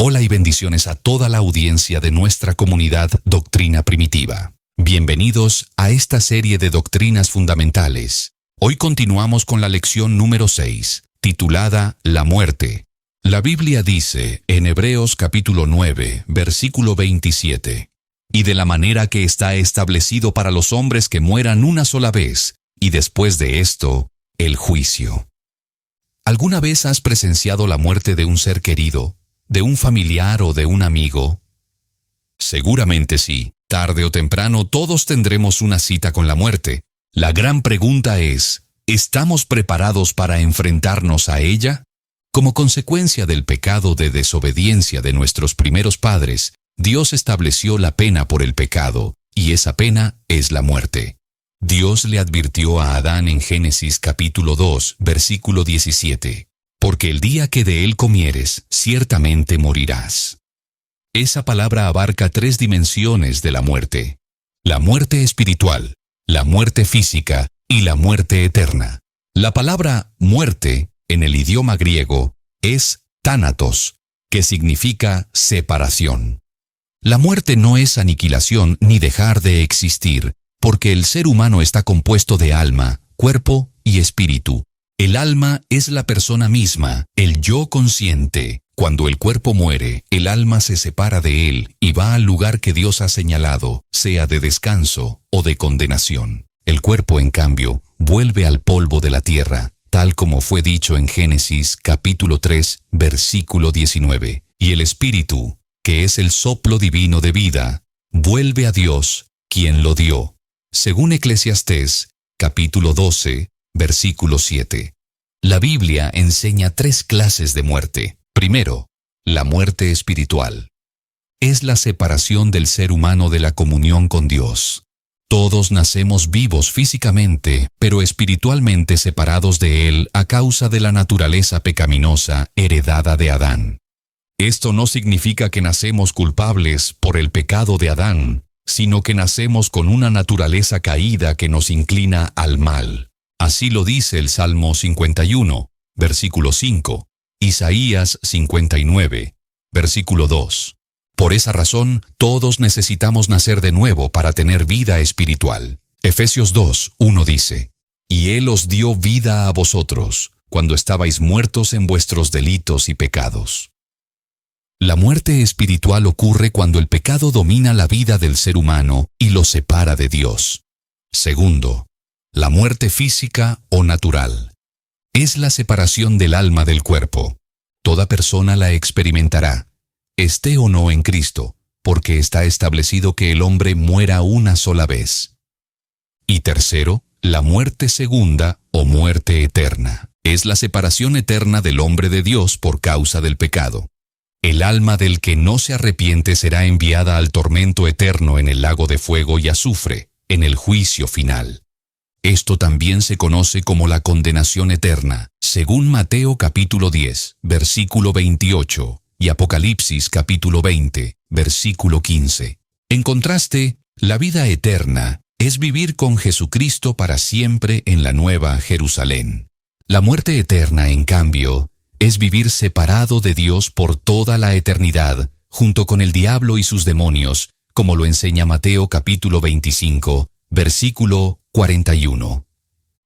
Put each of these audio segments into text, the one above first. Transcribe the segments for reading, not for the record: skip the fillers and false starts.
Hola y bendiciones a toda la audiencia de nuestra comunidad Doctrina Primitiva. Bienvenidos a esta serie de doctrinas fundamentales. Hoy continuamos con la lección número 6, titulada La muerte. La Biblia dice en Hebreos capítulo 9, versículo 27, «Y de la manera que está establecido para los hombres que mueran una sola vez, y después de esto, el juicio». ¿Alguna vez has presenciado la muerte de un ser querido, de un familiar o de un amigo? Seguramente sí. Tarde o temprano todos tendremos una cita con la muerte. La gran pregunta es, ¿estamos preparados para enfrentarnos a ella? Como consecuencia del pecado de desobediencia de nuestros primeros padres, Dios estableció la pena por el pecado, y esa pena es la muerte. Dios le advirtió a Adán en Génesis capítulo 2, versículo 17, «Porque el día que de él comieres, ciertamente morirás». Esa palabra abarca 3 dimensiones de la muerte: la muerte espiritual, la muerte física y la muerte eterna. La palabra muerte, en el idioma griego, es tánatos, que significa separación. La muerte no es aniquilación ni dejar de existir, porque el ser humano está compuesto de alma, cuerpo y espíritu. El alma es la persona misma, el yo consciente. Cuando el cuerpo muere, el alma se separa de él y va al lugar que Dios ha señalado, sea de descanso o de condenación. El cuerpo, en cambio, vuelve al polvo de la tierra, tal como fue dicho en Génesis capítulo 3, versículo 19. Y el espíritu, que es el soplo divino de vida, vuelve a Dios, quien lo dio. Según Eclesiastés, capítulo 12, versículo 7. La Biblia enseña 3 clases de muerte. Primero, la muerte espiritual. Es la separación del ser humano de la comunión con Dios. Todos nacemos vivos físicamente, pero espiritualmente separados de Él a causa de la naturaleza pecaminosa heredada de Adán. Esto no significa que nacemos culpables por el pecado de Adán, sino que nacemos con una naturaleza caída que nos inclina al mal. Así lo dice el Salmo 51, versículo 5, Isaías 59, versículo 2. Por esa razón, todos necesitamos nacer de nuevo para tener vida espiritual. Efesios 2, 1 dice, «Y Él os dio vida a vosotros, cuando estabais muertos en vuestros delitos y pecados». La muerte espiritual ocurre cuando el pecado domina la vida del ser humano y lo separa de Dios. Segundo, la muerte física o natural. Es la separación del alma del cuerpo. Toda persona la experimentará, esté o no en Cristo, porque está establecido que el hombre muera una sola vez. Y tercero, la muerte segunda o muerte eterna. Es la separación eterna del hombre de Dios por causa del pecado. El alma del que no se arrepiente será enviada al tormento eterno en el lago de fuego y azufre, en el juicio final. Esto también se conoce como la condenación eterna, según Mateo capítulo 10, versículo 28, y Apocalipsis capítulo 20, versículo 15. En contraste, la vida eterna es vivir con Jesucristo para siempre en la Nueva Jerusalén. La muerte eterna, en cambio, es vivir separado de Dios por toda la eternidad, junto con el diablo y sus demonios, como lo enseña Mateo capítulo 25, versículo 41.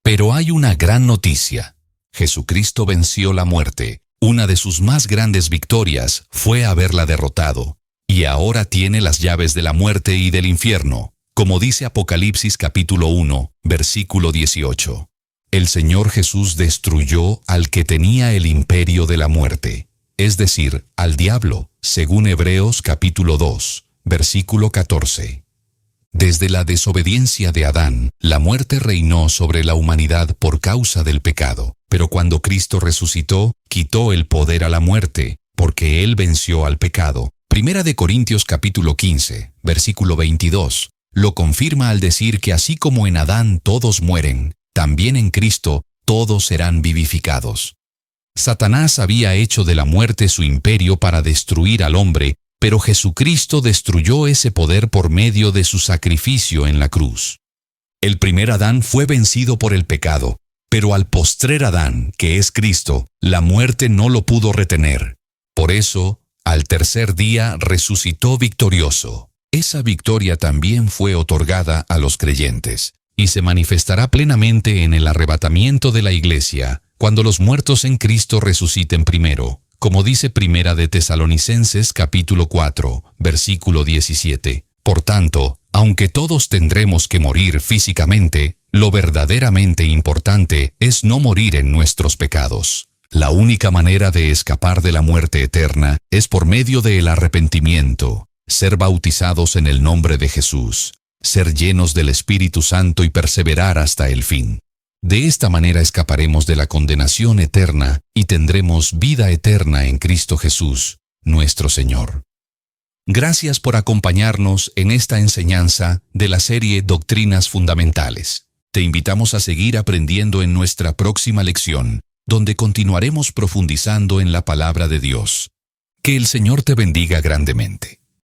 Pero hay una gran noticia. Jesucristo venció la muerte. Una de sus más grandes victorias fue haberla derrotado, y ahora tiene las llaves de la muerte y del infierno, como dice Apocalipsis capítulo 1, versículo 18. El Señor Jesús destruyó al que tenía el imperio de la muerte, es decir, al diablo, según Hebreos capítulo 2, versículo 14. Desde la desobediencia de Adán, la muerte reinó sobre la humanidad por causa del pecado. Pero cuando Cristo resucitó, quitó el poder a la muerte, porque Él venció al pecado. Primera de Corintios capítulo 15, versículo 22, lo confirma al decir que así como en Adán todos mueren, también en Cristo todos serán vivificados. Satanás había hecho de la muerte su imperio para destruir al hombre, pero Jesucristo destruyó ese poder por medio de su sacrificio en la cruz. El primer Adán fue vencido por el pecado, pero al postrer Adán, que es Cristo, la muerte no lo pudo retener. Por eso, Al tercer día resucitó victorioso. Esa victoria también fue otorgada a los creyentes, y se manifestará plenamente en el arrebatamiento de la iglesia, cuando los muertos en Cristo resuciten primero, como dice Primera de Tesalonicenses capítulo 4, versículo 17. Por tanto, aunque todos tendremos que morir físicamente, lo verdaderamente importante es no morir en nuestros pecados. La única manera de escapar de la muerte eterna es por medio del arrepentimiento, ser bautizados en el nombre de Jesús, ser llenos del Espíritu Santo y perseverar hasta el fin. De esta manera escaparemos de la condenación eterna y tendremos vida eterna en Cristo Jesús, nuestro Señor. Gracias por acompañarnos en esta enseñanza de la serie Doctrinas Fundamentales. Te invitamos a seguir aprendiendo en nuestra próxima lección, donde continuaremos profundizando en la palabra de Dios. Que el Señor te bendiga grandemente.